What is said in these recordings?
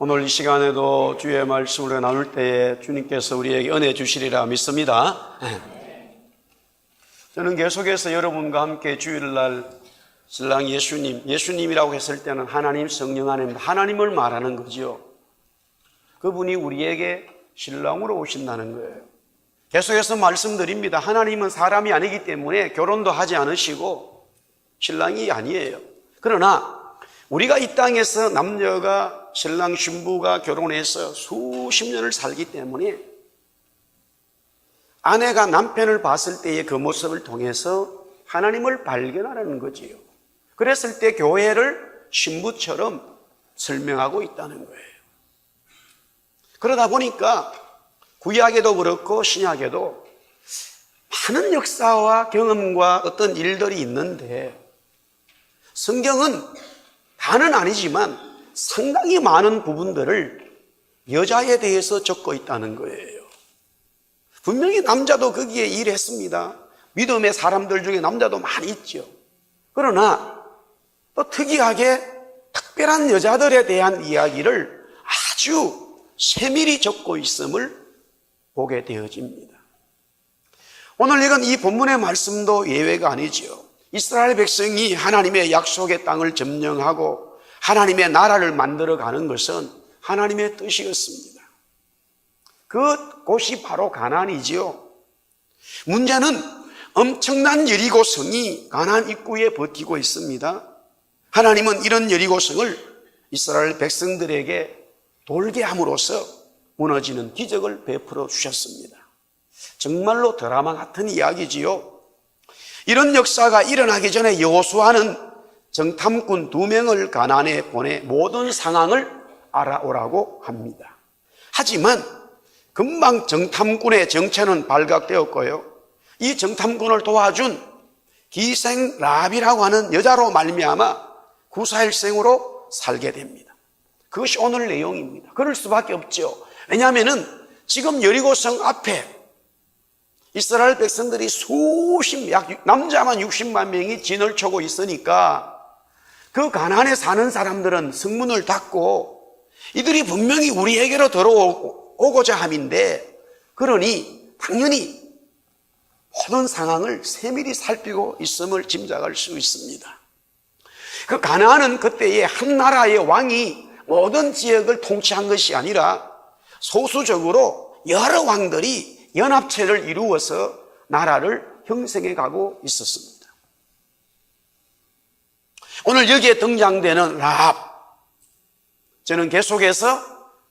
오늘 이 시간에도 주의 말씀을 나눌 때에 주님께서 우리에게 은혜 주시리라 믿습니다. 저는 계속해서 여러분과 함께 주일날 신랑 예수님이라고 했을 때는 하나님, 성령 안입니다. 하나님을 말하는 거죠. 그분이 우리에게 신랑으로 오신다는 거예요. 계속해서 말씀드립니다. 하나님은 사람이 아니기 때문에 결혼도 하지 않으시고 신랑이 아니에요. 그러나 우리가 이 땅에서 남녀가 신랑 신부가 결혼해서 수십 년을 살기 때문에 아내가 남편을 봤을 때의 그 모습을 통해서 하나님을 발견하는 거지요. 그랬을 때 교회를 신부처럼 설명하고 있다는 거예요. 그러다 보니까 구약에도 그렇고 신약에도 많은 역사와 경험과 어떤 일들이 있는데 성경은 다는 아니지만 상당히 많은 부분들을 여자에 대해서 적고 있다는 거예요. 분명히 남자도 거기에 일했습니다. 믿음의 사람들 중에 남자도 많이 있죠. 그러나 또 특이하게 특별한 여자들에 대한 이야기를 아주 세밀히 적고 있음을 보게 되어집니다. 오늘 읽은 이 본문의 말씀도 예외가 아니죠. 이스라엘 백성이 하나님의 약속의 땅을 점령하고 하나님의 나라를 만들어가는 것은 하나님의 뜻이었습니다. 그곳이 바로 가나안이지요. 문제는 엄청난 여리고성이 가나안 입구에 버티고 있습니다. 하나님은 이런 여리고성을 이스라엘 백성들에게 돌게 함으로써 무너지는 기적을 베풀어 주셨습니다. 정말로 드라마 같은 이야기지요. 이런 역사가 일어나기 전에 여호수아는 정탐꾼 2명을 가나안에 보내 모든 상황을 알아오라고 합니다. 하지만 금방 정탐꾼의 정체는 발각되었고요. 이 정탐꾼을 도와준 기생 라합이라고 하는 여자로 말미암아 구사일생으로 살게 됩니다. 그것이 오늘 내용입니다. 그럴 수밖에 없죠. 왜냐하면 지금 여리고성 앞에 이스라엘 백성들이 남자만 60만 명이 진을 쳐고 있으니까 그 가나안에 사는 사람들은 성문을 닫고 이들이 분명히 우리에게로 들어오고자 함인데, 그러니 당연히 모든 상황을 세밀히 살피고 있음을 짐작할 수 있습니다. 그 가나안은 그때의 한 나라의 왕이 모든 지역을 통치한 것이 아니라 소수적으로 여러 왕들이 연합체를 이루어서 나라를 형성해 가고 있었습니다. 오늘 여기에 등장되는 라합, 저는 계속해서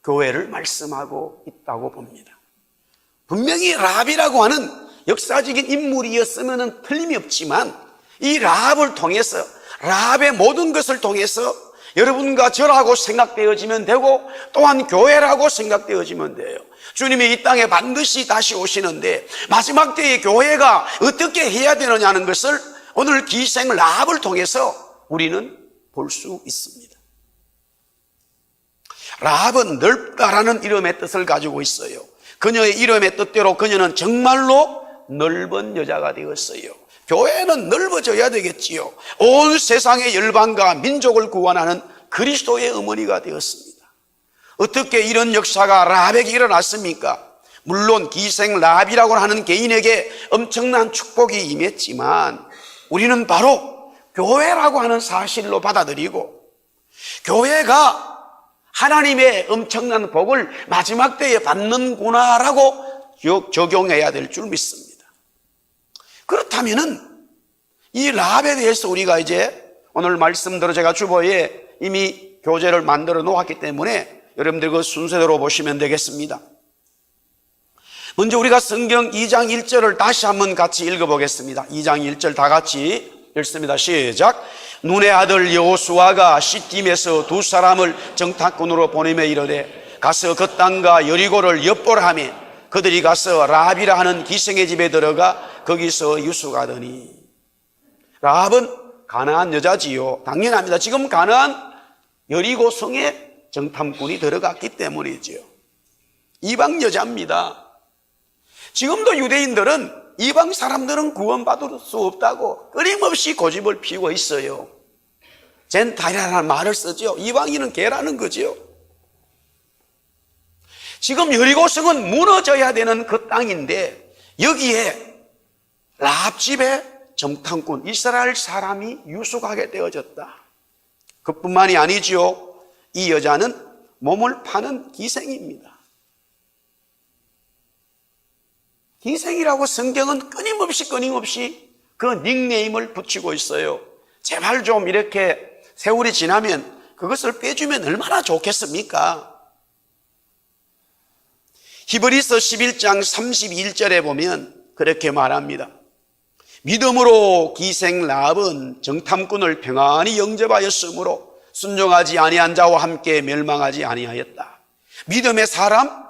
교회를 말씀하고 있다고 봅니다. 분명히 라합이라고 하는 역사적인 인물이었으면 틀림이 없지만 이 라합을 통해서, 라합의 모든 것을 통해서 여러분과 저라고 생각되어지면 되고 또한 교회라고 생각되어지면 돼요. 주님이 이 땅에 반드시 다시 오시는데 마지막 때의 교회가 어떻게 해야 되느냐는 것을 오늘 기생 라합을 통해서 우리는 볼 수 있습니다. 라합은 넓다라는 이름의 뜻을 가지고 있어요. 그녀의 이름의 뜻대로 그녀는 정말로 넓은 여자가 되었어요. 교회는 넓어져야 되겠지요. 온 세상의 열방과 민족을 구원하는 그리스도의 어머니가 되었습니다. 어떻게 이런 역사가 라합에게 일어났습니까? 물론 기생 라합이라고 하는 개인에게 엄청난 축복이 임했지만 우리는 바로 교회라고 하는 사실로 받아들이고 교회가 하나님의 엄청난 복을 마지막 때에 받는구나라고 적용해야 될 줄 믿습니다. 그렇다면은 이 라합에 대해서 우리가 이제 오늘 말씀대로 제가 주보에 이미 교재를 만들어 놓았기 때문에 여러분들 그 순서대로 보시면 되겠습니다. 먼저 우리가 성경 2장 1절을 다시 한번 같이 읽어보겠습니다. 2장 1절 다 같이 읽습니다. 시작. 눈의 아들 여호수아가 시딤에서 2사람을 정탐꾼으로 보내며 이르되 가서 그 땅과 여리고를 엿보라 하며 그들이 가서 라합이라 하는 기생의 집에 들어가 거기서 유숙하더니. 라합은 가나안 여자지요. 당연합니다. 지금 가나안 여리고성에 정탐꾼이 들어갔기 때문이지요. 이방 여자입니다. 지금도 유대인들은 이방 사람들은 구원받을 수 없다고 끊임없이 고집을 피우고 있어요. 젠타일이라는 말을 쓰죠. 이방인은 개라는 거죠. 지금 여리고성은 무너져야 되는 그 땅인데 여기에 라합 집에 정탐꾼 이스라엘 사람이 유숙하게 되어졌다. 그뿐만이 아니지요. 이 여자는 몸을 파는 기생입니다. 기생이라고 성경은 끊임없이 그 닉네임을 붙이고 있어요. 제발 좀 이렇게 세월이 지나면 그것을 빼주면 얼마나 좋겠습니까? 히브리서 11장 31절에 보면 그렇게 말합니다. 믿음으로 기생 라합은 정탐꾼을 평안히 영접하였으므로 순종하지 아니한 자와 함께 멸망하지 아니하였다. 믿음의 사람,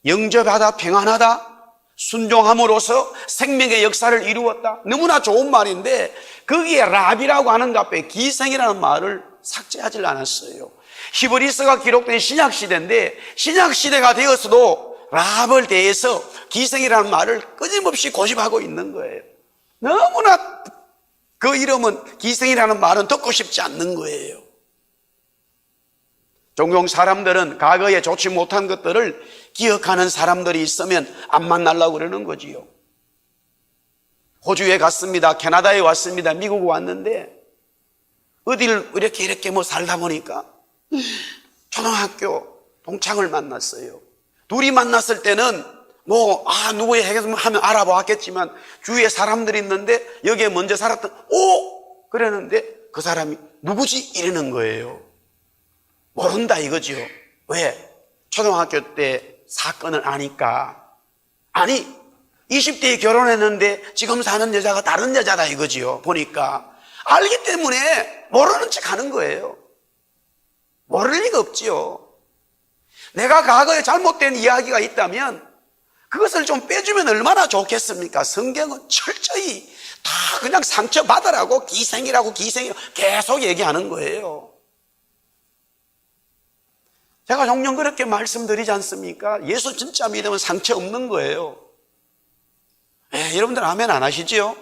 영접하다 평안하다, 순종함으로써 생명의 역사를 이루었다. 너무나 좋은 말인데 거기에 라합이라고 하는 앞에 기생이라는 말을 삭제하지 않았어요. 히브리서가 기록된 신약시대인데 신약시대가 되어서도 라합을 대해서 기생이라는 말을 끊임없이 고집하고 있는 거예요. 너무나 그 이름은 기생이라는 말은 듣고 싶지 않는 거예요. 종종 사람들은 과거에 좋지 못한 것들을 기억하는 사람들이 있으면 안 만나려고 그러는 거지요. 호주에 갔습니다. 캐나다에 왔습니다. 미국에 왔는데 어디를 이렇게 살다 보니까 초등학교 동창을 만났어요. 둘이 만났을 때는 누구의 해결 하면 알아보았겠지만 주위에 사람들이 있는데 여기에 먼저 살았던 그러는데 그 사람이 누구지? 이러는 거예요. 모른다 이거지요. 왜? 초등학교 때 사건을 아니까. 아니 20대에 결혼했는데 지금 사는 여자가 다른 여자다 이거지요. 보니까 알기 때문에 모르는 척 하는 거예요. 모를 리가 없지요. 내가 과거에 잘못된 이야기가 있다면 그것을 좀 빼주면 얼마나 좋겠습니까? 성경은 철저히 다 그냥 상처받으라고 기생이라고 계속 얘기하는 거예요. 제가 종종 그렇게 말씀드리지 않습니까? 예수 진짜 믿으면 상처 없는 거예요. 여러분들 아멘 안 하시지요?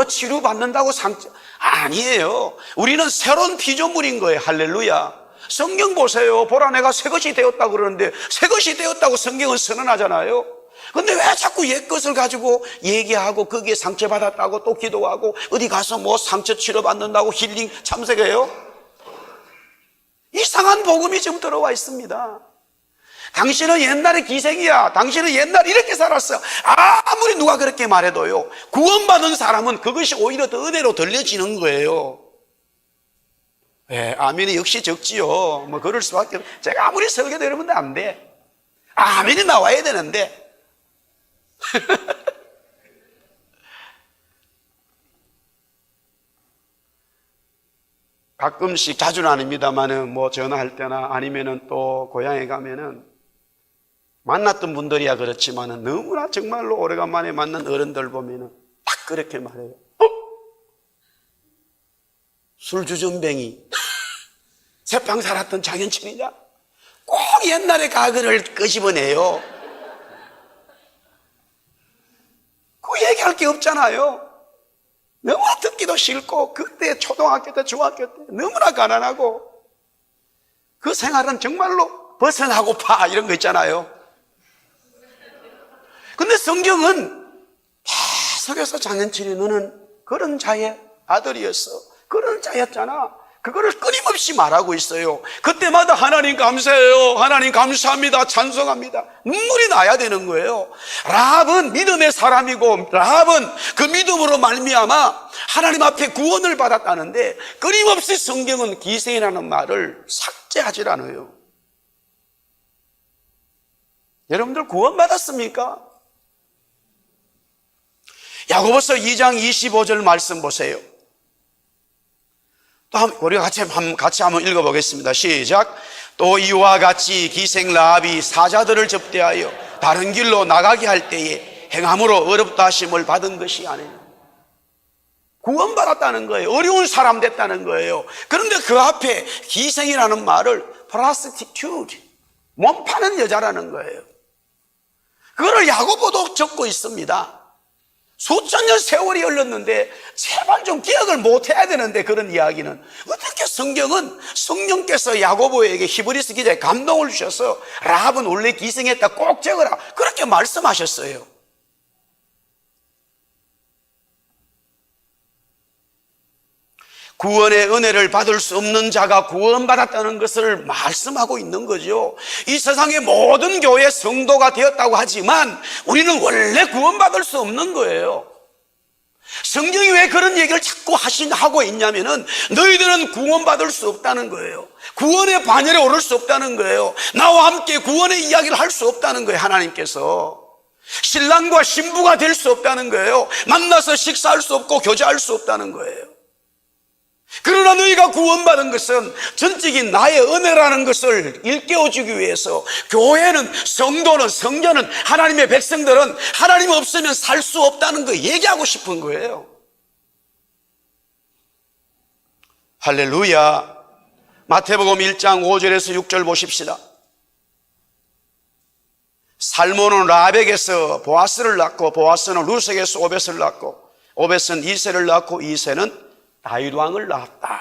치료받는다고 상처 아니에요. 우리는 새로운 피조물인 거예요. 할렐루야. 성경 보세요. 보라 내가 새것이 되었다고 그러는데 새것이 되었다고 성경은 선언하잖아요. 근데 왜 자꾸 옛 것을 가지고 얘기하고 거기에 상처받았다고 또 기도하고 어디 가서 상처 치료받는다고 힐링 참석해요? 이상한 복음이 지금 들어와 있습니다. 당신은 옛날에 기생이야. 당신은 옛날에 이렇게 살았어. 아무리 누가 그렇게 말해도요, 구원받은 사람은 그것이 오히려 더 은혜로 들려지는 거예요. 아멘이 역시 적지요. 그럴 수밖에 없어요. 제가 아무리 설교도 여러분들 안 돼. 아멘이 나와야 되는데. 가끔씩 자주는 아닙니다만은 전화할 때나 아니면은 또 고향에 가면은 만났던 분들이야 그렇지만은 너무나 정말로 오래간만에 만난 어른들 보면은 딱 그렇게 말해요. 술주전뱅이 새빵 살았던 장현철이냐? 꼭 옛날의 과거를 끄집어내요. 그 얘기할 게 없잖아요. 너무나 듣기도 싫고 그때 초등학교 때 중학교 때 너무나 가난하고 그 생활은 정말로 벗어나고파 이런 거 있잖아요. 근데 성경은 계속해서 장현철이 너는 그런 자의 아들이었어. 그런 자였잖아. 그거를 끊임없이 말하고 있어요. 그때마다 하나님 감사해요. 하나님 감사합니다. 찬송합니다. 눈물이 나야 되는 거예요. 라합은 믿음의 사람이고 라합은 그 믿음으로 말미암아 하나님 앞에 구원을 받았다는데 끊임없이 성경은 기생이라는 말을 삭제하지 않아요. 여러분들 구원 받았습니까? 야고보서 2장 25절 말씀 보세요. 또 우리가 같이 한번 읽어보겠습니다. 시작. 또 이와 같이 기생 라합이 사자들을 접대하여 다른 길로 나가게 할 때에 행함으로 어렵다 하심을 받은 것이 아니에요. 구원받았다는 거예요. 어려운 사람 됐다는 거예요. 그런데 그 앞에 기생이라는 말을 prostitute, 몸 파는 여자라는 거예요. 그거를 야고보도 적고 있습니다. 수천 년 세월이 흘렀는데 제발 좀 기억을 못해야 되는데, 그런 이야기는 어떻게 성경은 성령께서 야고보에게 히브리서 기자에 감동을 주셔서 라합은 원래 기생했다 꼭 적어라 그렇게 말씀하셨어요. 구원의 은혜를 받을 수 없는 자가 구원받았다는 것을 말씀하고 있는 거죠. 이 세상의 모든 교회 성도가 되었다고 하지만 우리는 원래 구원받을 수 없는 거예요. 성경이 왜 그런 얘기를 자꾸 하고 있냐면은 너희들은 구원받을 수 없다는 거예요. 구원의 반열에 오를 수 없다는 거예요. 나와 함께 구원의 이야기를 할 수 없다는 거예요. 하나님께서 신랑과 신부가 될 수 없다는 거예요. 만나서 식사할 수 없고 교제할 수 없다는 거예요. 그러나 너희가 구원받은 것은 전적인 나의 은혜라는 것을 일깨워주기 위해서 교회는, 성도는, 성전은, 하나님의 백성들은 하나님 없으면 살 수 없다는 거 얘기하고 싶은 거예요. 할렐루야. 마태복음 1장 5절에서 6절 보십시다. 살몬은 라합에게서 보아스를 낳고, 보아스는 루sek에서 오벳을 낳고, 오벳은 이새를 낳고, 이새는 다윗 왕을 낳았다.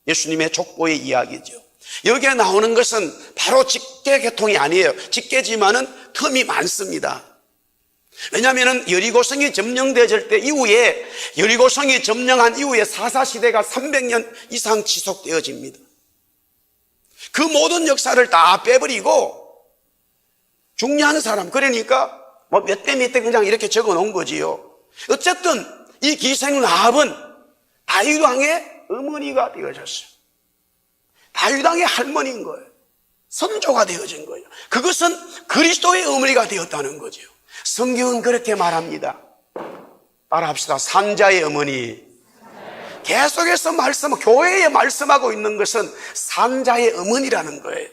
예수님의 족보의 이야기죠. 여기에 나오는 것은 바로 직계계통이 아니에요. 직계지만은 텀이 많습니다. 왜냐하면 여리고성이 점령되어질 때 이후에, 여리고성이 점령한 이후에 사사시대가 300년 이상 지속되어집니다. 그 모든 역사를 다 빼버리고 중요한 사람, 그러니까 뭐 몇 대 몇 대 그냥 이렇게 적어 놓은 거지요. 어쨌든 이 기생 라합은 다윗 왕의 어머니가 되어졌어요. 다윗 왕의 할머니인 거예요. 선조가 되어진 거예요. 그것은 그리스도의 어머니가 되었다는 거죠. 성경은 그렇게 말합니다. 따라합시다. 산자의 어머니. 계속해서 교회에 말씀하고 있는 것은 산자의 어머니라는 거예요.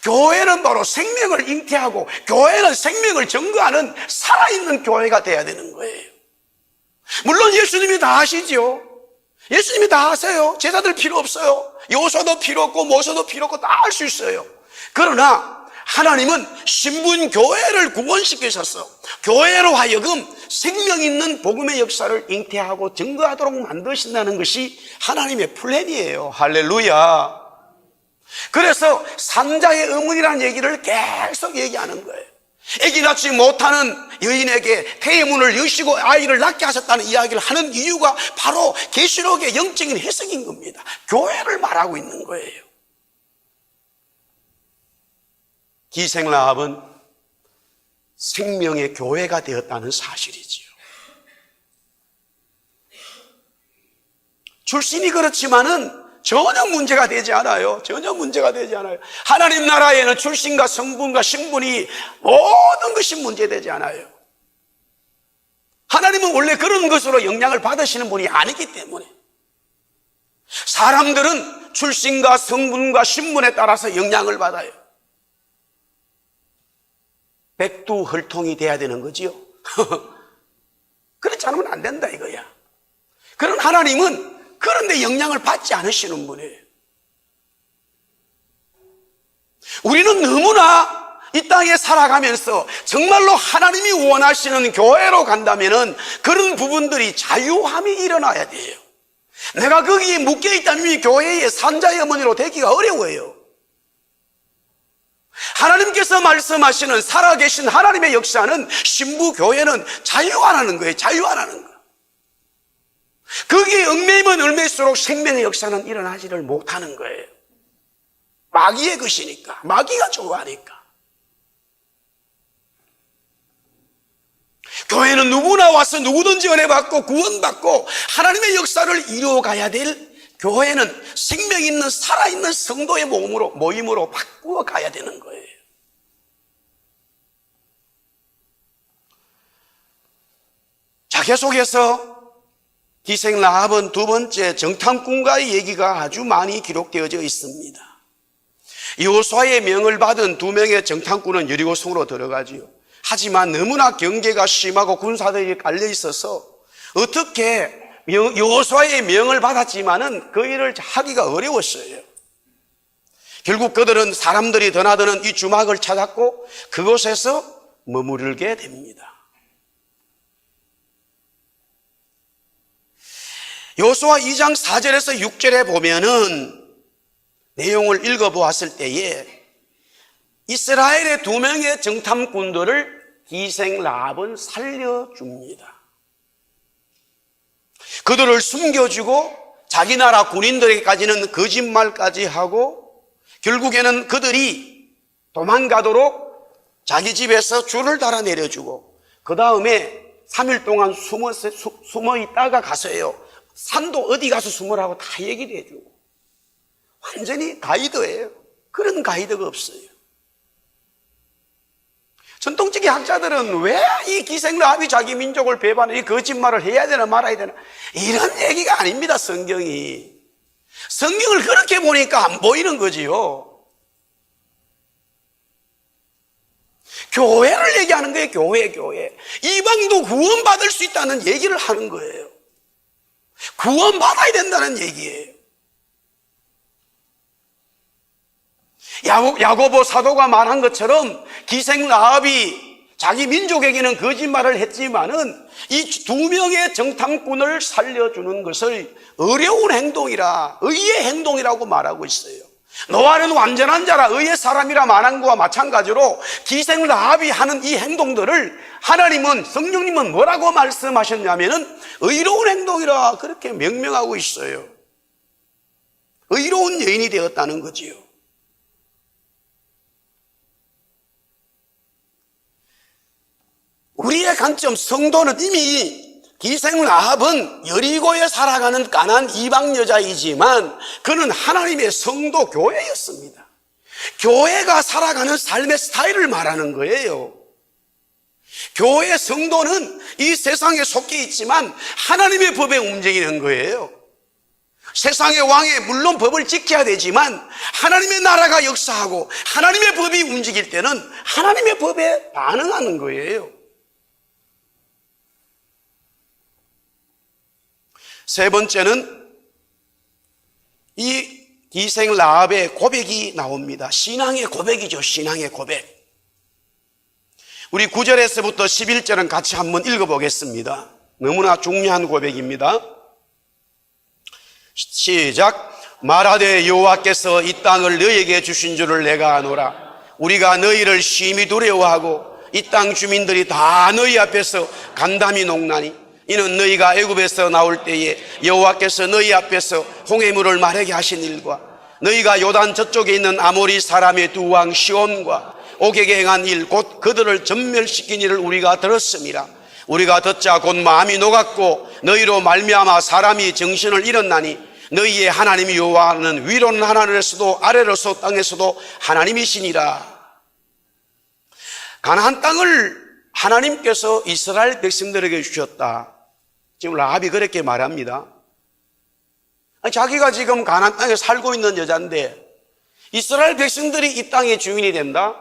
교회는 바로 생명을 잉태하고 교회는 생명을 증거하는 살아있는 교회가 돼야 되는 거예요. 물론 예수님이 다 아시죠. 예수님이 다 아세요. 제자들 필요 없어요. 요소도 필요 없고 모소도 필요 없고 다 알 수 있어요. 그러나 하나님은 신분 교회를 구원시키셔서 교회로 하여금 생명 있는 복음의 역사를 잉태하고 증거하도록 만드신다는 것이 하나님의 플랜이에요. 할렐루야. 그래서 산자의 어머니라는 얘기를 계속 얘기하는 거예요. 아기 낳지 못하는 여인에게 태의문을 여시고 아이를 낳게 하셨다는 이야기를 하는 이유가 바로 계시록의 영적인 해석인 겁니다. 교회를 말하고 있는 거예요. 기생 라합은 생명의 교회가 되었다는 사실이지요. 출신이 그렇지만은 전혀 문제가 되지 않아요. 전혀 문제가 되지 않아요. 하나님 나라에는 출신과 성분과 신분이 모든 것이 문제되지 않아요. 하나님은 원래 그런 것으로 영향을 받으시는 분이 아니기 때문에 사람들은 출신과 성분과 신분에 따라서 영향을 받아요. 백두혈통이 돼야 되는 거지요. 그렇지 않으면 안 된다 이거야. 그런 하나님은 그런데 영향을 받지 않으시는 분이에요. 우리는 너무나 이 땅에 살아가면서 정말로 하나님이 원하시는 교회로 간다면은 그런 부분들이 자유함이 일어나야 돼요. 내가 거기에 묶여있다면 교회의 산자의 어머니로 되기가 어려워요. 하나님께서 말씀하시는 살아계신 하나님의 역사는 신부 교회는 자유하라는 거예요. 자유하라는 거예요. 거기에 얽매이면 얽매일수록 생명의 역사는 일어나지를 못하는 거예요. 마귀의 것이니까, 마귀가 좋아하니까. 교회는 누구나 와서 누구든지 은혜받고 구원받고 하나님의 역사를 이루어가야 될, 교회는 생명 있는 살아있는 성도의 모임으로 바꾸어 가야 되는 거예요. 자, 계속해서 기생 라합은 두 번째 정탐꾼과의 얘기가 아주 많이 기록되어져 있습니다. 여호수아의 명을 받은 두 명의 정탐꾼은 여리고성으로 들어가지요. 하지만 너무나 경계가 심하고 군사들이 깔려 있어서 어떻게 여호수아의 명을 받았지만은 그 일을 하기가 어려웠어요. 결국 그들은 사람들이 드나드는 이 주막을 찾았고 그곳에서 머무르게 됩니다. 여호수아 2장 4절에서 6절에 보면은 내용을 읽어보았을 때에 이스라엘의 2명의 정탐꾼들을 기생 라합은 살려줍니다. 그들을 숨겨주고 자기 나라 군인들에게까지는 거짓말까지 하고 결국에는 그들이 도망가도록 자기 집에서 줄을 달아 내려주고 그 다음에 3일 동안 숨어 있다가 가서요 산도 어디 가서 숨으라고 다 얘기를 해주고 완전히 가이드예요. 그런 가이드가 없어요. 전통적인 학자들은 왜 이 기생라합이 자기 민족을 배반해 이 거짓말을 해야 되나 말아야 되나 이런 얘기가 아닙니다. 성경을 그렇게 보니까 안 보이는 거지요. 교회를 얘기하는 거예요. 교회 이방도 구원받을 수 있다는 얘기를 하는 거예요. 구원받아야 된다는 얘기예요. 야고보 사도가 말한 것처럼 기생 라합이 자기 민족에게는 거짓말을 했지만은 이 2명의 정탐꾼을 살려주는 것을 어려운 행동이라 의의 행동이라고 말하고 있어요. 노아는 완전한 자라 의의 사람이라 말한 것과 마찬가지로 기생 라합이 하는 이 행동들을 하나님은 성령님은 뭐라고 말씀하셨냐면은 의로운 행동이라 그렇게 명명하고 있어요. 의로운 여인이 되었다는 거지요. 우리의 관점 성도는 이미 기생 라합은 여리고에 살아가는 가난한 이방 여자이지만 그는 하나님의 성도 교회였습니다. 교회가 살아가는 삶의 스타일을 말하는 거예요. 교회 성도는 이 세상에 속해 있지만 하나님의 법에 움직이는 거예요. 세상의 왕에 물론 법을 지켜야 되지만 하나님의 나라가 역사하고 하나님의 법이 움직일 때는 하나님의 법에 반응하는 거예요. 세 번째는 이 기생 라합의 고백이 나옵니다. 신앙의 고백이죠. 신앙의 고백. 우리 9절에서부터 11절은 같이 한번 읽어보겠습니다. 너무나 중요한 고백입니다. 시작. 말하되 여호와께서 이 땅을 너희에게 주신 줄을 내가 아노라. 우리가 너희를 심히 두려워하고 이 땅 주민들이 다 너희 앞에서 간담이 녹나니 이는 너희가 애굽에서 나올 때에 여호와께서 너희 앞에서 홍해물을 마르게 하신 일과 너희가 요단 저쪽에 있는 아모리 사람의 두 왕 시온과 옥에게 행한 일 곧 그들을 전멸시킨 일을 우리가 들었음이라. 우리가 듣자 곧 마음이 녹았고 너희로 말미암아 사람이 정신을 잃었나니 너희의 하나님 여호와는 위로는 하늘에서도 아래로서 땅에서도 하나님이시니라. 가나안 땅을 하나님께서 이스라엘 백성들에게 주셨다. 지금 라합이 그렇게 말합니다. 자기가 지금 가나안 땅에 살고 있는 여자인데 이스라엘 백성들이 이 땅의 주인이 된다?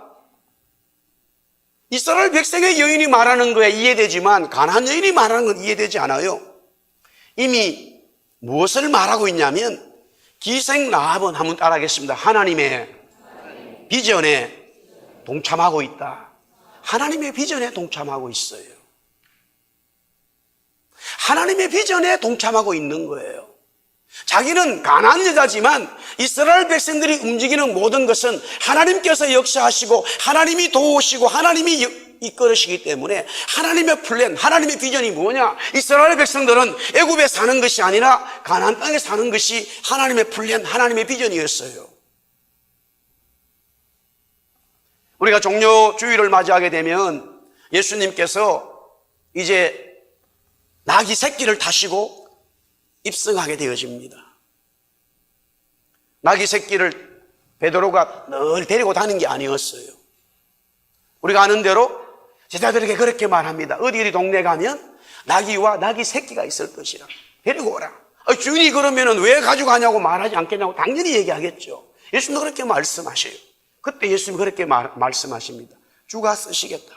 이스라엘 백성의 여인이 말하는 거에 이해되지만 가나안 여인이 말하는 건 이해되지 않아요. 이미 무엇을 말하고 있냐면 기생 라합은 한번 따라하겠습니다. 하나님의 비전에 동참하고 있다. 하나님의 비전에 동참하고 있어요. 하나님의 비전에 동참하고 있는 거예요. 자기는 가나안 여자지만 이스라엘 백성들이 움직이는 모든 것은 하나님께서 역사하시고 하나님이 도우시고 하나님이 이끌으시기 때문에 하나님의 플랜, 하나님의 비전이 뭐냐? 이스라엘 백성들은 애굽에 사는 것이 아니라 가나안 땅에 사는 것이 하나님의 플랜, 하나님의 비전이었어요. 우리가 종려 주일을 맞이하게 되면 예수님께서 이제 나귀 새끼를 타시고 입성하게 되어집니다. 나귀 새끼를 베드로가 늘 데리고 다니는 게 아니었어요. 우리가 아는 대로 제자들에게 그렇게 말합니다. 어디 동네 가면 나귀와 나귀 새끼가 있을 것이라. 데리고 오라. 주인이 그러면 왜 가져가냐고 말하지 않겠냐고 당연히 얘기하겠죠. 예수님도 그렇게 말씀하셔요. 그때 예수님이 그렇게 말씀하십니다. 주가 쓰시겠다.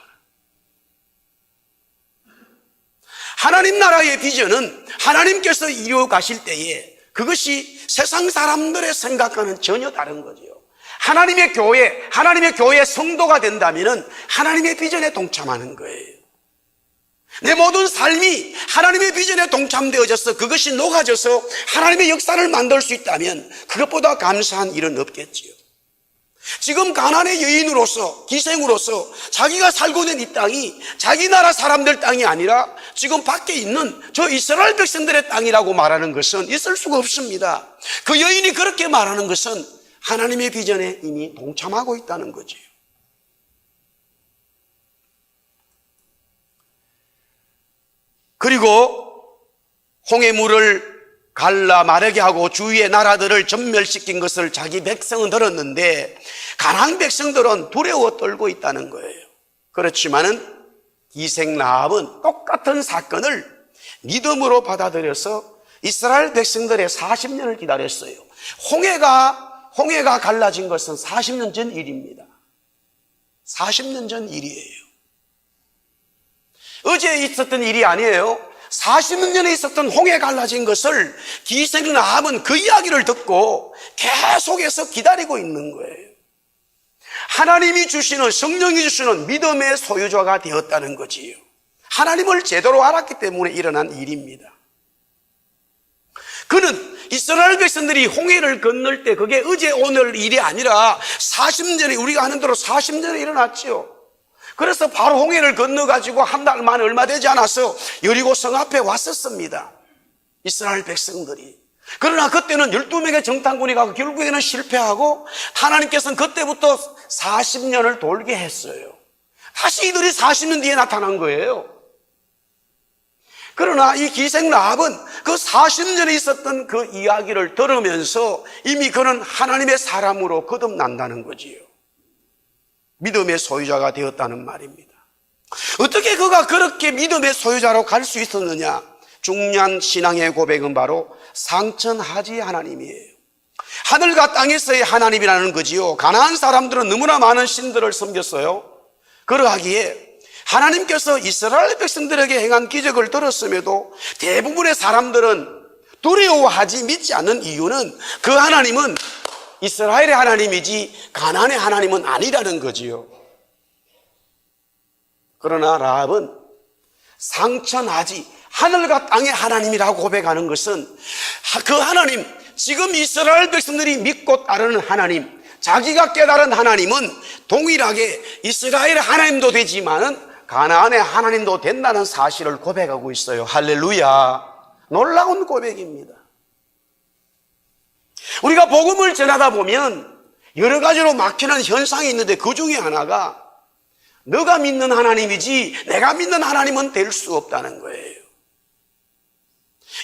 하나님 나라의 비전은 하나님께서 이루어 가실 때에 그것이 세상 사람들의 생각과는 전혀 다른 거죠. 하나님의 교회의 성도가 된다면 하나님의 비전에 동참하는 거예요. 내 모든 삶이 하나님의 비전에 동참되어져서 그것이 녹아져서 하나님의 역사를 만들 수 있다면 그것보다 감사한 일은 없겠지요. 지금 가나안의 여인으로서, 기생으로서 자기가 살고 있는 이 땅이 자기 나라 사람들 땅이 아니라 지금 밖에 있는 저 이스라엘 백성들의 땅이라고 말하는 것은 있을 수가 없습니다. 그 여인이 그렇게 말하는 것은 하나님의 비전에 이미 동참하고 있다는 거지요. 그리고 홍해물을 갈라 마르게 하고 주위의 나라들을 전멸시킨 것을 자기 백성은 들었는데 가나안 백성들은 두려워 떨고 있다는 거예요. 그렇지만은 기생 라합은 똑같은 사건을 믿음으로 받아들여서 이스라엘 백성들의 40년을 기다렸어요. 홍해가 갈라진 것은 40년 전 일입니다. 40년 전 일이에요. 어제 있었던 일이 아니에요. 40년 전에 있었던 홍해 갈라진 것을 기생 라합은 그 이야기를 듣고 계속해서 기다리고 있는 거예요. 하나님이 주시는, 성령이 주시는 믿음의 소유자가 되었다는 거지요. 하나님을 제대로 알았기 때문에 일어난 일입니다. 그는 이스라엘 백성들이 홍해를 건널 때 그게 어제 오늘 일이 아니라 40년 전에, 우리가 아는 대로 40년 전에 일어났지요. 그래서 바로 홍해를 건너가지고 한 달 만에 얼마 되지 않아서 여리고 성 앞에 왔었습니다. 이스라엘 백성들이. 그러나 그때는 12명의 정탐꾼이 가고 결국에는 실패하고 하나님께서는 그때부터 40년을 돌게 했어요. 다시 이들이 40년 뒤에 나타난 거예요. 그러나 이 기생 라합은 그 40년 전에 있었던 그 이야기를 들으면서 이미 그는 하나님의 사람으로 거듭난다는 거지요. 믿음의 소유자가 되었다는 말입니다. 어떻게 그가 그렇게 믿음의 소유자로 갈 수 있었느냐? 중요한 신앙의 고백은 바로 상천하지 하나님이에요. 하늘과 땅에서의 하나님이라는 거지요. 가나안 사람들은 너무나 많은 신들을 섬겼어요. 그러하기에 하나님께서 이스라엘 백성들에게 행한 기적을 들었음에도 대부분의 사람들은 두려워하지 믿지 않는 이유는 그 하나님은 이스라엘의 하나님이지 가나안의 하나님은 아니라는 거지요. 그러나 라합은 상천하지 하늘과 땅의 하나님이라고 고백하는 것은 그 하나님, 지금 이스라엘 백성들이 믿고 따르는 하나님, 자기가 깨달은 하나님은 동일하게 이스라엘의 하나님도 되지만은 가나안의 하나님도 된다는 사실을 고백하고 있어요. 할렐루야. 놀라운 고백입니다. 우리가 복음을 전하다 보면 여러 가지로 막히는 현상이 있는데 그 중에 하나가 너가 믿는 하나님이지 내가 믿는 하나님은 될 수 없다는 거예요.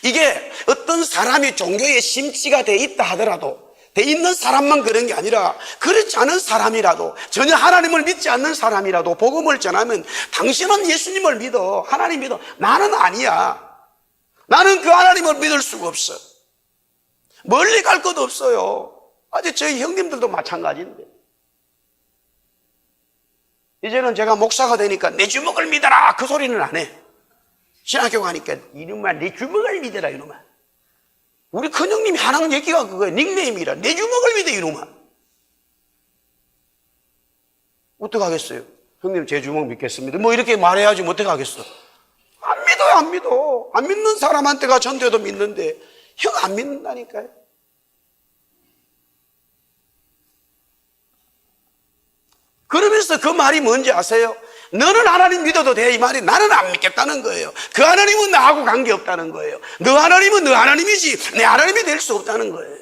이게 어떤 사람이 종교에 심취가 돼 있다 하더라도 돼 있는 사람만 그런 게 아니라 그렇지 않은 사람이라도 전혀 하나님을 믿지 않는 사람이라도 복음을 전하면 당신은 예수님을 믿어, 하나님 믿어. 나는 아니야. 나는 그 하나님을 믿을 수가 없어. 멀리 갈 것도 없어요. 아직 저희 형님들도 마찬가지인데. 이제는 제가 목사가 되니까 내 주먹을 믿어라 그 소리는 안 해. 신학교 가니까 이놈아 내 주먹을 믿어라 이놈아. 우리 큰형님이 하는 얘기가 그거예요. 닉네임이라. 내 주먹을 믿어 이놈아. 어떡하겠어요? 형님 제 주먹 믿겠습니다. 뭐 이렇게 말해야지 뭐 어떡하겠어. 안 믿어요. 안 믿어. 안 믿는 사람한테가 전도해도 믿는데 형 안 믿는다니까요. 그러면서 그 말이 뭔지 아세요? 너는 하나님 믿어도 돼 이 말이 나는 안 믿겠다는 거예요. 그 하나님은 나하고 관계없다는 거예요. 너 하나님은 너 하나님이지 내 하나님이 될 수 없다는 거예요.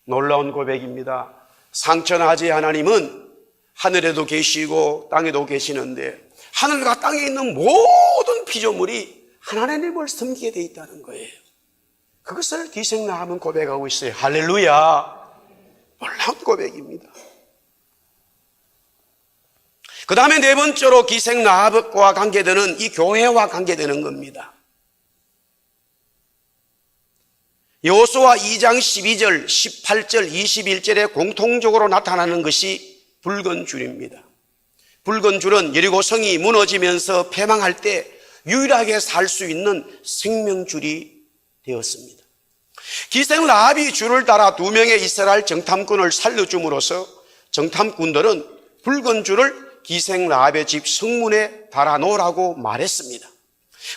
놀라운 고백입니다. 상천하지 하나님은 하늘에도 계시고 땅에도 계시는데 하늘과 땅에 있는 모든 피조물이 하나님을 섬기게 돼 있다는 거예요. 그것을 기생 라합은 고백하고 있어요. 할렐루야. 놀라운 고백입니다. 그 다음에 네 번째로 기생 라합과 관계되는 이 교회와 관계되는 겁니다. 여호수아 2장 12절, 18절, 21절에 공통적으로 나타나는 것이 붉은 줄입니다. 붉은 줄은 여리고 성이 무너지면서 패망할 때 유일하게 살 수 있는 생명줄이 되었습니다. 기생 라합이 줄을 따라 2명의 이스라엘 정탐꾼을 살려줌으로써 정탐꾼들은 붉은 줄을 기생 라합의 집 성문에 달아놓으라고 말했습니다.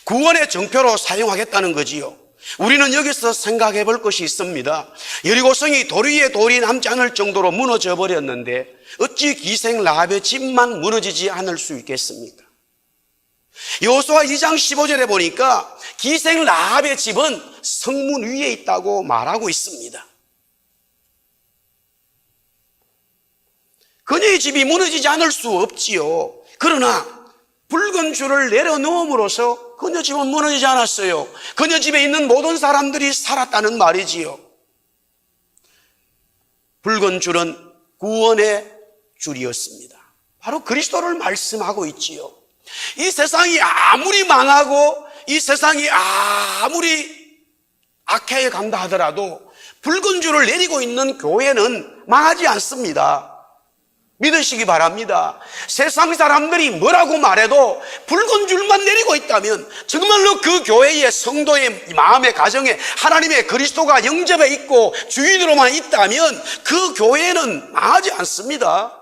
구원의 정표로 사용하겠다는 거지요. 우리는 여기서 생각해 볼 것이 있습니다. 여리고성이 돌 위에 돌이 남지 않을 정도로 무너져 버렸는데 어찌 기생 라합의 집만 무너지지 않을 수 있겠습니까? 여호수아 2장 15절에 보니까 기생 라합의 집은 성문 위에 있다고 말하고 있습니다. 그녀의 집이 무너지지 않을 수 없지요. 그러나 붉은 줄을 내려놓음으로써 그녀 집은 무너지지 않았어요. 그녀 집에 있는 모든 사람들이 살았다는 말이지요. 붉은 줄은 구원의 줄이었습니다. 바로 그리스도를 말씀하고 있지요. 이 세상이 아무리 망하고 이 세상이 아무리 악해에 간다 하더라도 붉은 줄을 내리고 있는 교회는 망하지 않습니다. 믿으시기 바랍니다. 세상 사람들이 뭐라고 말해도 붉은 줄만 내리고 있다면 정말로 그 교회의 성도의 마음의 가정에 하나님의 그리스도가 영접해 있고 주인으로만 있다면 그 교회는 망하지 않습니다.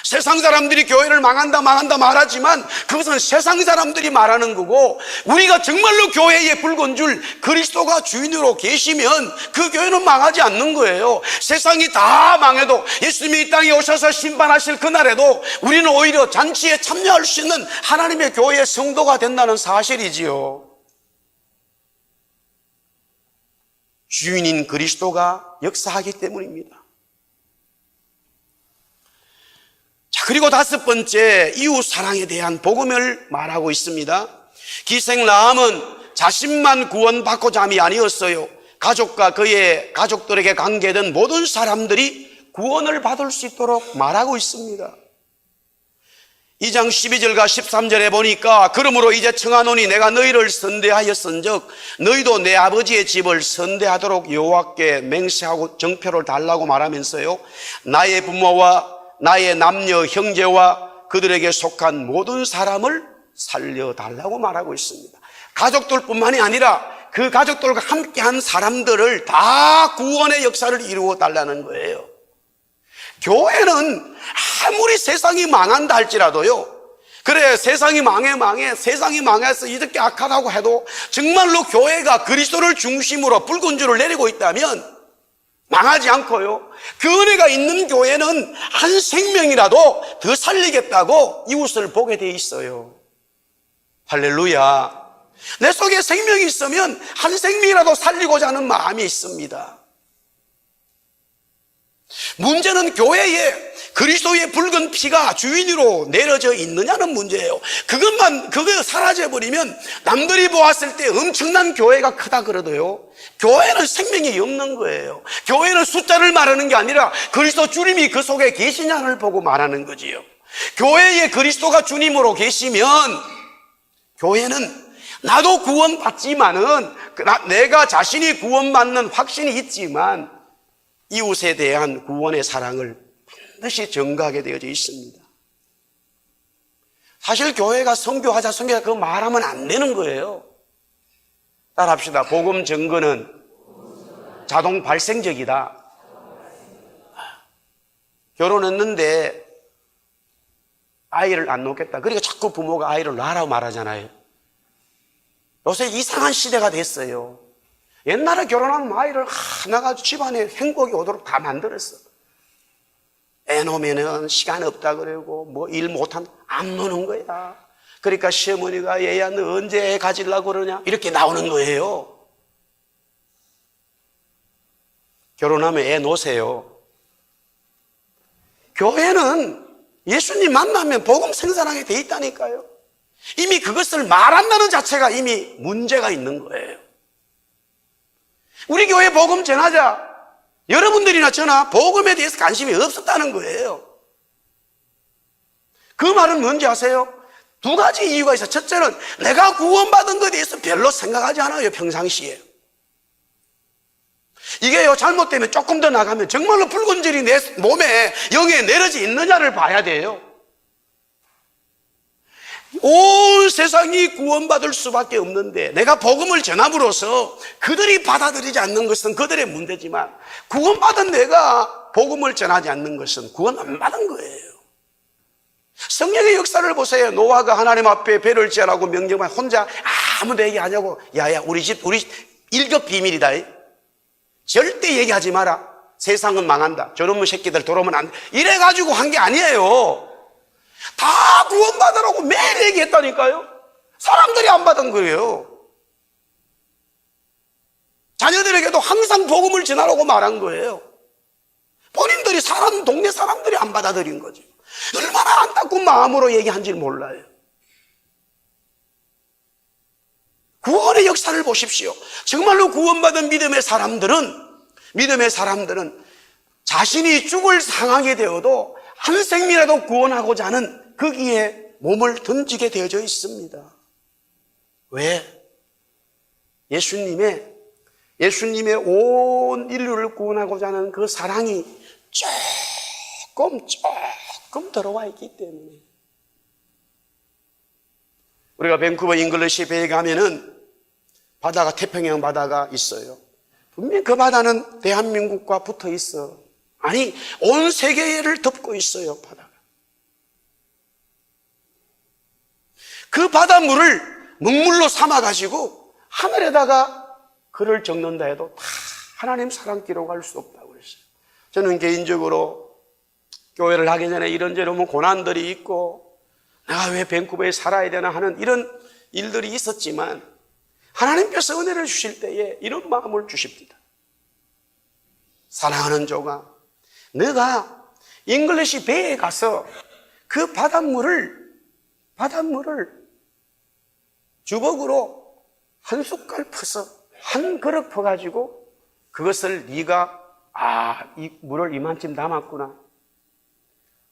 세상 사람들이 교회를 망한다 말하지만 그것은 세상 사람들이 말하는 거고, 우리가 정말로 교회의 붉은 줄 그리스도가 주인으로 계시면 그 교회는 망하지 않는 거예요. 세상이 다 망해도 예수님이 이 땅에 오셔서 심판하실 그날에도 우리는 오히려 잔치에 참여할 수 있는 하나님의 교회의 성도가 된다는 사실이지요. 주인인 그리스도가 역사하기 때문입니다. 자, 그리고 다섯 번째, 이웃 사랑에 대한 복음을 말하고 있습니다. 기생 라합은 자신만 구원받고자 함이 아니었어요. 가족과 그의 가족들에게 관계된 모든 사람들이 구원을 받을 수 있도록 말하고 있습니다. 2장 12절과 13절에 보니까 그러므로 이제 청하노니 내가 너희를 선대하였은즉 너희도 내 아버지의 집을 선대하도록 여호와께 맹세하고 정표를 달라고 말하면서요, 나의 부모와 나의 남녀 형제와 그들에게 속한 모든 사람을 살려달라고 말하고 있습니다. 가족들뿐만이 아니라 그 가족들과 함께한 사람들을 다 구원의 역사를 이루어 달라는 거예요. 교회는 아무리 세상이 망한다 할지라도요, 그래 세상이 망해 세상이 망해서 이렇게 악하다고 해도 정말로 교회가 그리스도를 중심으로 붉은 줄을 내리고 있다면 망하지 않고요, 그 은혜가 있는 교회는 한 생명이라도 더 살리겠다고 이웃을 보게 돼 있어요. 할렐루야. 내 속에 생명이 있으면 한 생명이라도 살리고자 하는 마음이 있습니다. 문제는 교회에 그리스도의 붉은 피가 주인으로 내려져 있느냐는 문제예요. 그거 사라져버리면 남들이 보았을 때 엄청난 교회가 크다 그러도요, 교회는 생명이 없는 거예요. 교회는 숫자를 말하는 게 아니라 그리스도 주님이 그 속에 계시냐를 보고 말하는 거지요. 교회에 그리스도가 주님으로 계시면 교회는 나도 구원받지만은 내가 자신이 구원받는 확신이 있지만 이웃에 대한 구원의 사랑을 반드시 전가하게 되어져 있습니다. 사실 교회가 선교하자 그 말하면 안 되는 거예요. 따라합시다. 복음 증거는 자동 발생적이다. 결혼했는데 아이를 안 놓겠다, 그러니까 자꾸 부모가 아이를 낳으라고 말하잖아요. 요새 이상한 시대가 됐어요. 옛날에 결혼하면 아이를 하나가 집안에 행복이 오도록 다 만들었어. 애 놓으면은 시간 없다 그러고 뭐 일 못한다, 안 노는 거야. 그러니까 시어머니가 얘야 너 언제 애 가지려고 그러냐 이렇게 나오는 거예요. 결혼하면 애 놓으세요. 교회는 예수님 만나면 복음 생산하게 돼 있다니까요. 이미 그것을 말한다는 자체가 이미 문제가 있는 거예요. 우리 교회 복음 전하자, 여러분들이나 저나 복음에 대해서 관심이 없었다는 거예요. 그 말은 뭔지 아세요? 두 가지 이유가 있어요. 첫째는 내가 구원받은 것에 대해서 별로 생각하지 않아요, 평상시에. 이게요, 잘못되면 조금 더 나가면 정말로 붉은 줄이 내 몸에 영에 내려져 있느냐를 봐야 돼요. 온 세상이 구원받을 수밖에 없는데 내가 복음을 전함으로써 그들이 받아들이지 않는 것은 그들의 문제지만 구원받은 내가 복음을 전하지 않는 것은 구원 안 받은 거예요. 성령의 역사를 보세요. 노아가 하나님 앞에 배를 지으라고 명령만 혼자 아무도 얘기하냐고. 야야, 우리 일급 비밀이다. 절대 얘기하지 마라. 세상은 망한다. 저놈의 새끼들 돌아오면 안 돼. 이래가지고 한 게 아니에요. 다 구원받으라고 매일 얘기했다니까요. 사람들이 안 받은 거예요. 자녀들에게도 항상 복음을 전하라고 말한 거예요. 본인들이 동네 사람들이 안 받아들인 거죠. 얼마나 안타까운 마음으로 얘기한지 몰라요. 구원의 역사를 보십시오. 정말로 구원받은 믿음의 사람들은 자신이 죽을 상황이 되어도 한 생명이라도 구원하고자 하는 거기에 몸을 던지게 되어져 있습니다. 왜? 예수님의 온 인류를 구원하고자 하는 그 사랑이 조금 들어와 있기 때문에. 우리가 밴쿠버 잉글리시 베이에 가면은 바다가 태평양 바다가 있어요. 분명히 그 바다는 대한민국과 붙어 있어. 아니, 온 세계를 덮고 있어요, 바다가. 그 바닷물을 먹물로 삼아가지고 하늘에다가 글을 적는다 해도 다 하나님 사랑 기록할 수 없다고 그랬어요. 저는 개인적으로 교회를 하기 전에 이런저런 고난들이 있고 내가 왜 밴쿠버에 살아야 되나 하는 이런 일들이 있었지만 하나님께서 은혜를 주실 때에 이런 마음을 주십니다. 사랑하는 조가, 너가 잉글리시 베이에 가서 그 바닷물을 주걱으로 한 숟갈 퍼서 한 그릇 퍼가지고 그것을 네가 이 물을 이만큼 담았구나.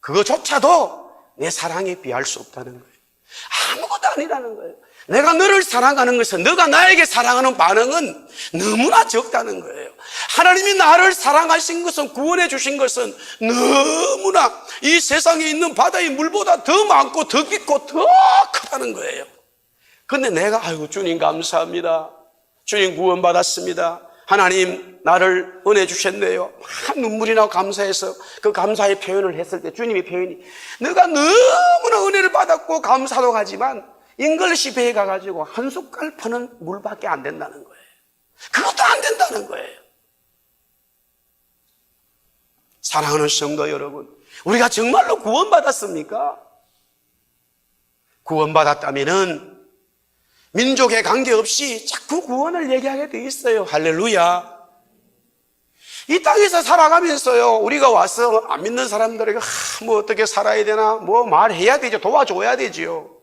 그거조차도 내 사랑에 비할 수 없다는 거예요. 아무것도 아니라는 거예요. 내가 너를 사랑하는 것은, 너가 나에게 사랑하는 반응은 너무나 적다는 거예요. 하나님이 나를 사랑하신 것은, 구원해 주신 것은 너무나 이 세상에 있는 바다의 물보다 더 많고 더 깊고 더 크다는 거예요. 근데 내가 주님 감사합니다. 주님 구원받았습니다. 하나님 나를 은혜 주셨네요. 막 눈물이 나고 감사해서 그 감사의 표현을 했을 때 주님의 표현이, 너가 너무나 은혜를 받았고 감사도 하지만 잉글리시 베이에 가가지고 한 숟갈 퍼는 물밖에 안 된다는 거예요. 그것도 안 된다는 거예요. 사랑하는 성도 여러분, 우리가 정말로 구원받았습니까? 구원받았다면은 민족에 관계없이 자꾸 구원을 얘기하게 돼 있어요. 할렐루야. 이 땅에서 살아가면서요, 우리가 와서 안 믿는 사람들에게 어떻게 살아야 되나, 말해야 되죠. 도와줘야 되죠.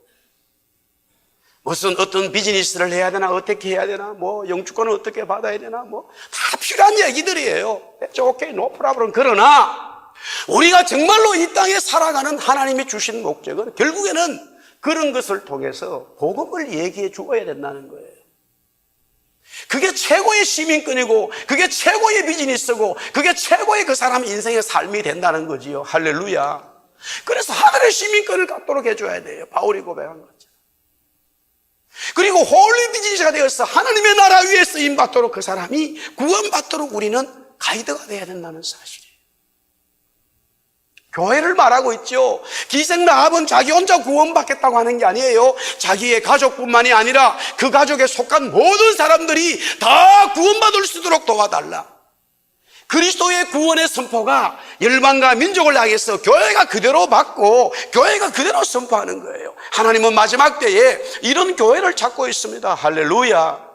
어떤 비즈니스를 해야 되나, 어떻게 해야 되나, 영주권을 어떻게 받아야 되나, 다 필요한 얘기들이에요. 오케이, no problem. 그러나 우리가 정말로 이 땅에 살아가는 하나님이 주신 목적은 결국에는 그런 것을 통해서 복음을 얘기해 주어야 된다는 거예요. 그게 최고의 시민권이고, 그게 최고의 비즈니스고, 그게 최고의 그 사람 인생의 삶이 된다는 거지요. 할렐루야. 그래서 하늘의 시민권을 갖도록 해줘야 돼요. 바울이 고백한 거죠. 그리고 홀리 비즈니스가 되어서 하나님의 나라 위에 쓰임받도록 그 사람이 구원받도록 우리는 가이드가 돼야 된다는 사실이에요. 교회를 말하고 있죠. 기생 라합은 자기 혼자 구원받겠다고 하는 게 아니에요. 자기의 가족뿐만이 아니라 그 가족에 속한 모든 사람들이 다 구원받을 수 있도록 도와달라. 그리스도의 구원의 선포가 열방과 민족을 향해서 교회가 그대로 받고 교회가 그대로 선포하는 거예요. 하나님은 마지막 때에 이런 교회를 찾고 있습니다. 할렐루야.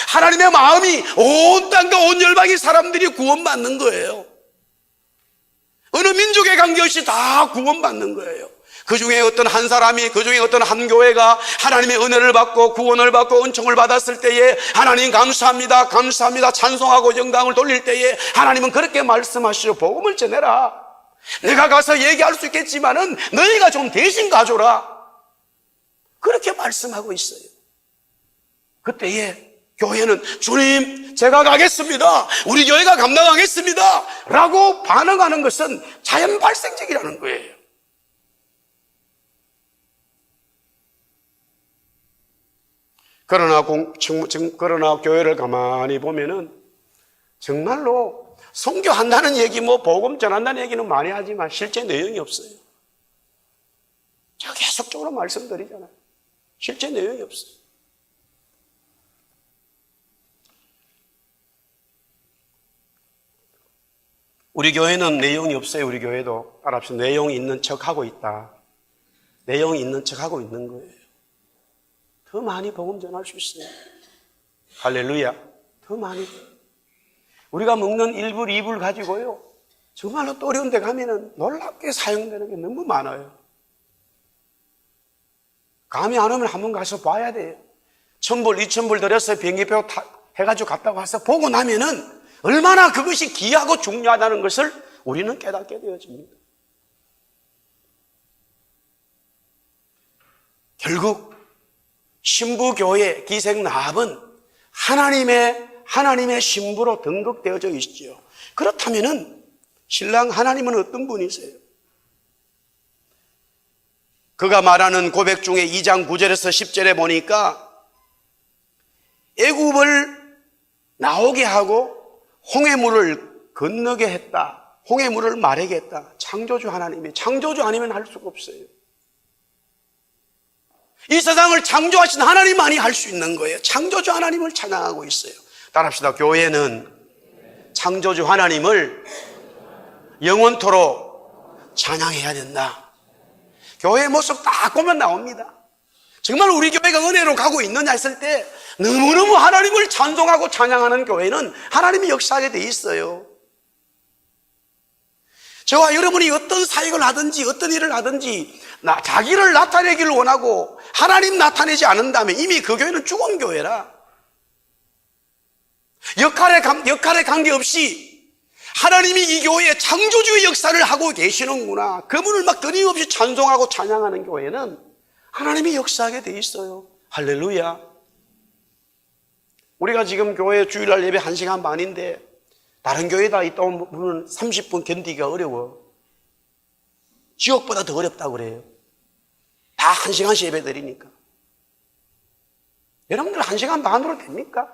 하나님의 마음이 온 땅과 온 열방의 사람들이 구원받는 거예요. 어느 민족에 관계없이 다 구원받는 거예요. 그 중에 어떤 한 사람이, 그 중에 어떤 한 교회가 하나님의 은혜를 받고 구원을 받고 은총을 받았을 때에 하나님 감사합니다, 감사합니다 찬송하고 영광을 돌릴 때에 하나님은 그렇게 말씀하시죠. 복음을 전해라. 내가 가서 얘기할 수 있겠지만은 너희가 좀 대신 가줘라. 그렇게 말씀하고 있어요. 그때에 교회는 주님 제가 가겠습니다, 우리 교회가 감당하겠습니다 라고 반응하는 것은 자연 발생적이라는 거예요. 그러나 교회를 가만히 보면은 정말로 선교한다는 얘기, 복음 전한다는 얘기는 많이 하지만 실제 내용이 없어요. 제가 계속적으로 말씀드리잖아요. 실제 내용이 없어요. 우리 교회는 내용이 없어요. 우리 교회도 따라합시다. 내용이 있는 척하고 있다. 내용이 있는 척하고 있는 거예요. 더 많이 복음 전할 수 있어요. 할렐루야. 더 많이. 우리가 먹는 1불, 2불 가지고요, 정말로 또 어려운 데 가면은 놀랍게 사용되는 게 너무 많아요. 감이 안 오면 한번 가서 봐야 돼요. 1,000불, 2,000불 들여서 비행기표 해가지고 갔다 와서 보고 나면은 얼마나 그것이 귀하고 중요하다는 것을 우리는 깨닫게 되어집니다. 결국 신부교회 기생라합은 하나님의 신부로 등극되어져 있죠. 그렇다면은 신랑 하나님은 어떤 분이세요? 그가 말하는 고백 중에 2장 9절에서 10절에 보니까 애굽을 나오게 하고 홍해물을 건너게 했다. 홍해물을 마르게 했다. 창조주 하나님이. 창조주 아니면 할 수가 없어요. 이 세상을 창조하신 하나님만이 할 수 있는 거예요. 창조주 하나님을 찬양하고 있어요. 따라합시다. 교회는 창조주 하나님을 영원토록 찬양해야 된다. 교회의 모습 딱 보면 나옵니다. 정말 우리 교회가 은혜로 가고 있느냐 했을 때 너무너무 하나님을 찬송하고 찬양하는 교회는 하나님이 역사하게 돼 있어요. 저와 여러분이 어떤 사역을 하든지 어떤 일을 하든지 자기를 나타내기를 원하고 하나님 나타내지 않는다면 이미 그 교회는 죽은 교회라. 역할에 관계없이 하나님이 이 교회에 창조주의 역사를 하고 계시는구나, 그분을 막 끊임없이 찬송하고 찬양하는 교회는 하나님이 역사하게 돼 있어요. 할렐루야. 우리가 지금 교회 주일날 예배 1시간 반인데 다른 교회다 있다 온 분은 30분 견디기가 어려워. 지옥보다 더 어렵다고 그래요. 다 1시간씩 예배 드리니까. 여러분들 1시간 반으로 됩니까?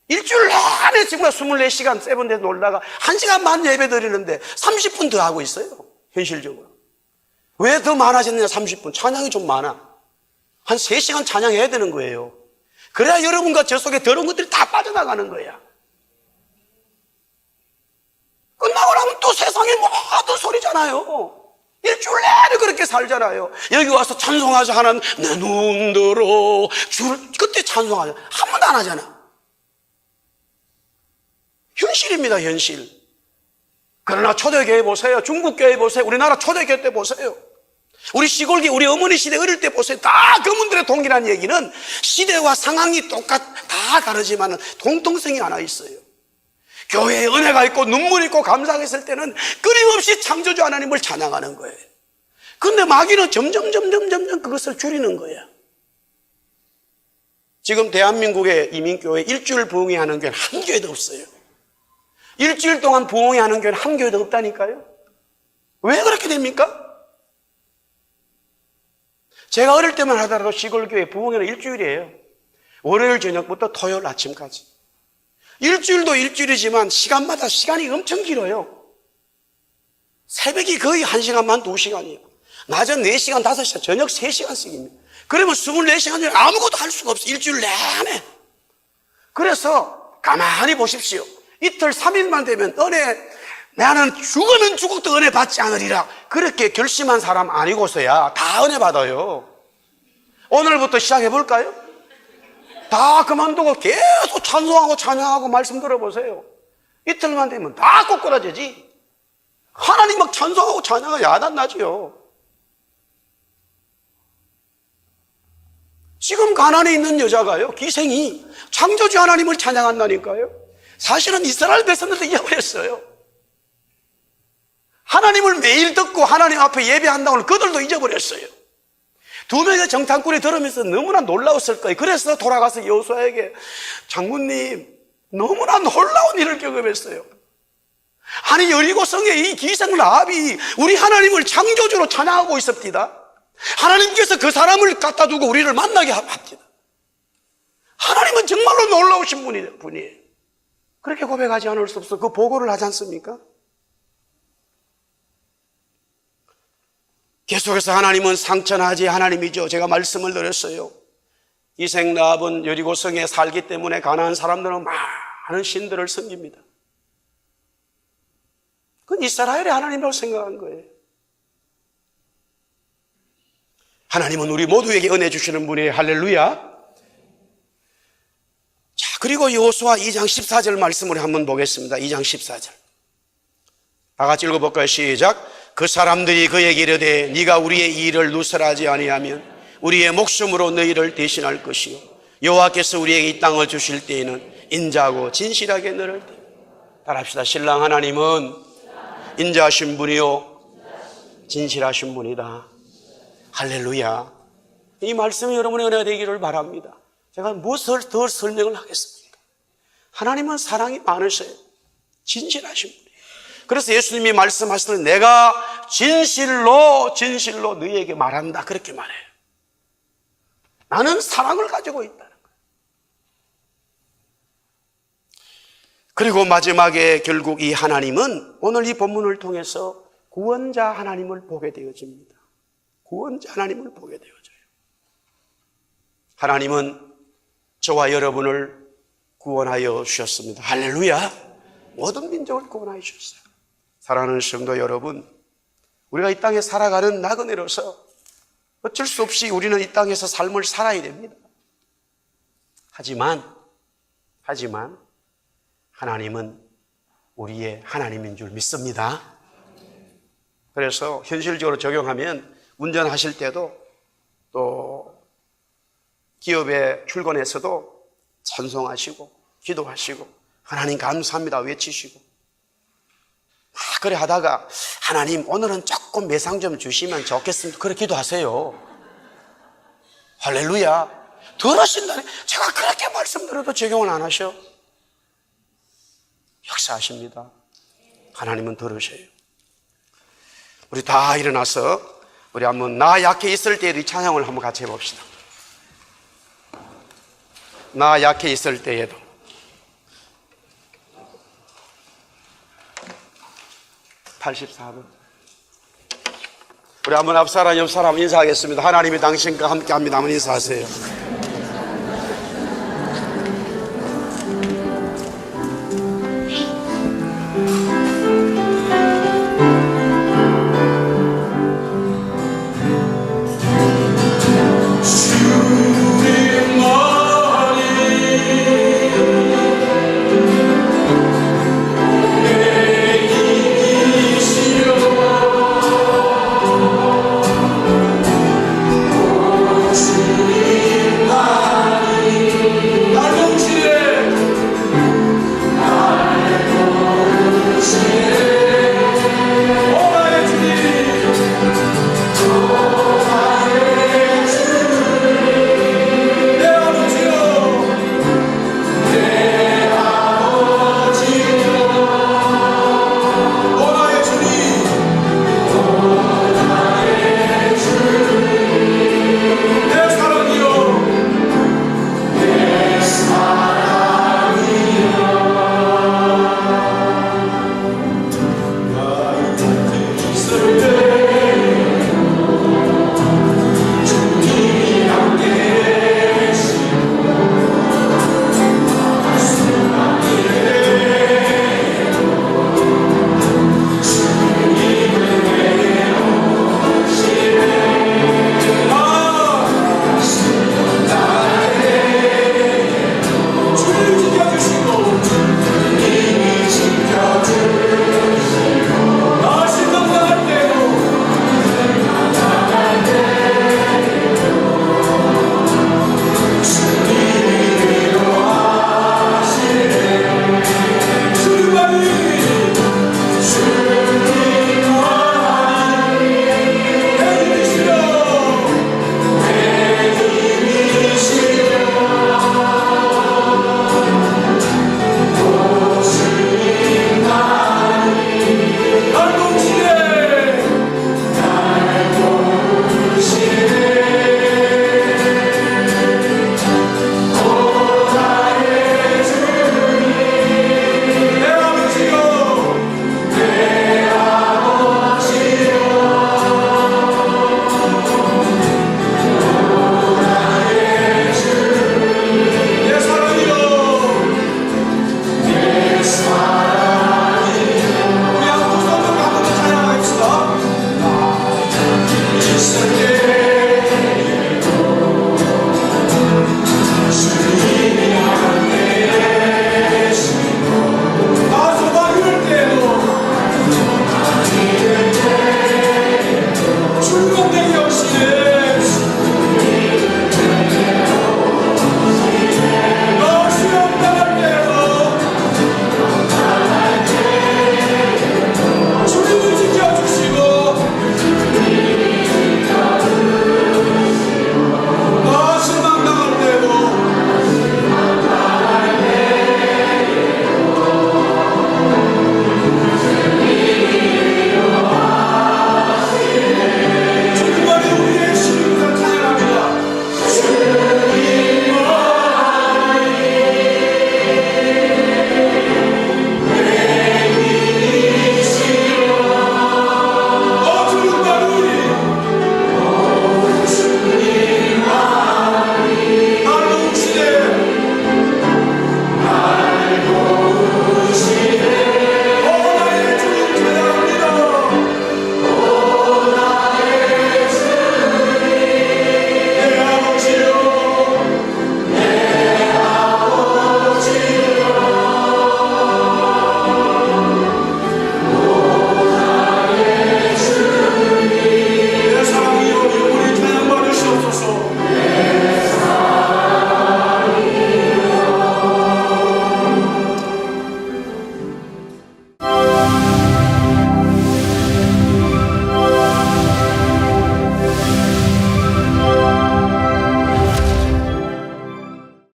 일주일 내내 정말 24시간 세븐데 놀다가 1시간 반 예배 드리는데 30분 더 하고 있어요. 현실적으로. 왜 더 많아졌느냐? 30분. 찬양이 좀 많아. 한 3시간 찬양해야 되는 거예요. 그래야 여러분과 저 속에 더러운 것들이 다 빠져나가는 거야. 끝나고 나면 또 세상에 모든 소리잖아요. 일주일 내내 그렇게 살잖아요. 여기 와서 찬송하자 하는 내 눈 들어 그때 찬송하자. 한 번도 안 하잖아. 현실입니다. 현실. 그러나 초대교회 보세요. 중국교회 보세요. 우리나라 초대교회 때 보세요. 우리 시골기 우리 어머니 시대 어릴 때 보세요. 다 그분들의 동일한 얘기는 시대와 상황이 다 다르지만 공통성이 하나 있어요. 교회에 은혜가 있고 눈물이 있고 감사가 있을 때는 끊임없이 창조주 하나님을 찬양하는 거예요. 그런데 마귀는 점점 그것을 줄이는 거예요. 지금 대한민국의 이민교회 일주일 부흥회 하는 교회는 한 교회도 없어요. 일주일 동안 부흥회 하는 교회는 한 교회도 없다니까요. 왜 그렇게 됩니까? 제가 어릴 때만 하더라도 시골교회 부흥회는 일주일이에요. 월요일 저녁부터 토요일 아침까지. 일주일도 일주일이지만 시간마다 시간이 엄청 길어요. 새벽이 거의 1시간 반 2시간이에요. 낮은 4시간 5시간 저녁 3시간씩입니다. 그러면 24시간 전에 아무것도 할 수가 없어요. 일주일 내내. 그래서 가만히 보십시오. 이틀 3일만 되면 나는 죽으면 죽어도 은혜 받지 않으리라, 그렇게 결심한 사람 아니고서야 다 은혜 받아요. 오늘부터 시작해 볼까요? 다 그만두고 계속 찬송하고 찬양하고 말씀 들어보세요. 이틀만 되면 다 꼬꾸라지지. 하나님 막 찬송하고 찬양하고 야단나지요. 지금 가난에 있는 여자가요, 기생이 창조주 하나님을 찬양한다니까요. 사실은 이스라엘 백성들도 잊어버렸어요. 하나님을 매일 듣고 하나님 앞에 예배한다고 그들도 잊어버렸어요. 2명의 정탐꾼이 들으면서 너무나 놀라웠을 거예요. 그래서 돌아가서 여호수아에게 장군님, 너무나 놀라운 일을 경험했어요. 아니 여리고성의 이 기생 라합이 우리 하나님을 창조주로 찬양하고 있습니다. 하나님께서 그 사람을 갖다 두고 우리를 만나게 합니다. 하나님은 정말로 놀라우신 분이에요. 그렇게 고백하지 않을 수 없어. 그 보고를 하지 않습니까? 계속해서 하나님은 상천하지 하나님이죠. 제가 말씀을 드렸어요. 이색 라합은 여리고성에 살기 때문에 가나안 사람들은 많은 신들을 섬깁니다. 그건 이스라엘의 하나님이라고 생각한 거예요. 하나님은 우리 모두에게 은혜 주시는 분이에요. 할렐루야. 자, 그리고 여호수아 2장 14절 말씀을 한번 보겠습니다. 2장 14절. 다 같이 읽어볼까요? 시작. 그 사람들이 그에게 이르되 네가 우리의 일을 누설하지 아니하면 우리의 목숨으로 너희를 대신할 것이요 여호와께서 우리에게 이 땅을 주실 때에는 인자하고 진실하게 너를 따라합시다. 신랑 하나님은 인자하신 분이요 진실하신 분이다. 할렐루야. 이 말씀이 여러분의 은혜가 되기를 바랍니다. 제가 무엇을 더 설명을 하겠습니까? 하나님은 사랑이 많으셔요. 진실하신 분이에요. 그래서 예수님이 말씀하시는 내가 진실로 너희에게 말한다 그렇게 말해요. 나는 사랑을 가지고 있다는 거예요. 그리고 마지막에 결국 이 하나님은 오늘 이 본문을 통해서 구원자 하나님을 보게 되어집니다. 구원자 하나님을 보게 되어져요. 하나님은 저와 여러분을 구원하여 주셨습니다. 할렐루야. 모든 민족을 구원하여 주셨어요. 사랑하는 성도 여러분, 우리가 이 땅에 살아가는 나그네로서 어쩔 수 없이 우리는 이 땅에서 삶을 살아야 됩니다. 하지만 하나님은 우리의 하나님인 줄 믿습니다. 그래서 현실적으로 적용하면 운전하실 때도 또 기업에 출근해서도 찬송하시고 기도하시고 하나님 감사합니다 외치시고 그래 하다가 하나님 오늘은 조금 매상 좀 주시면 좋겠습니다. 그렇게 기도하세요. 할렐루야. 들으신다니 제가 그렇게 말씀드려도 적용을 안 하셔. 역사하십니다. 하나님은 들으셔요. 우리 다 일어나서 우리 한번 나 약해 있을 때에도 이 찬양을 한번 같이 해봅시다. 나 약해 있을 때에도. (84번) 우리 한번 앞사람 옆사람 인사하겠습니다. 하나님이 당신과 함께 합니다. 한번 인사하세요.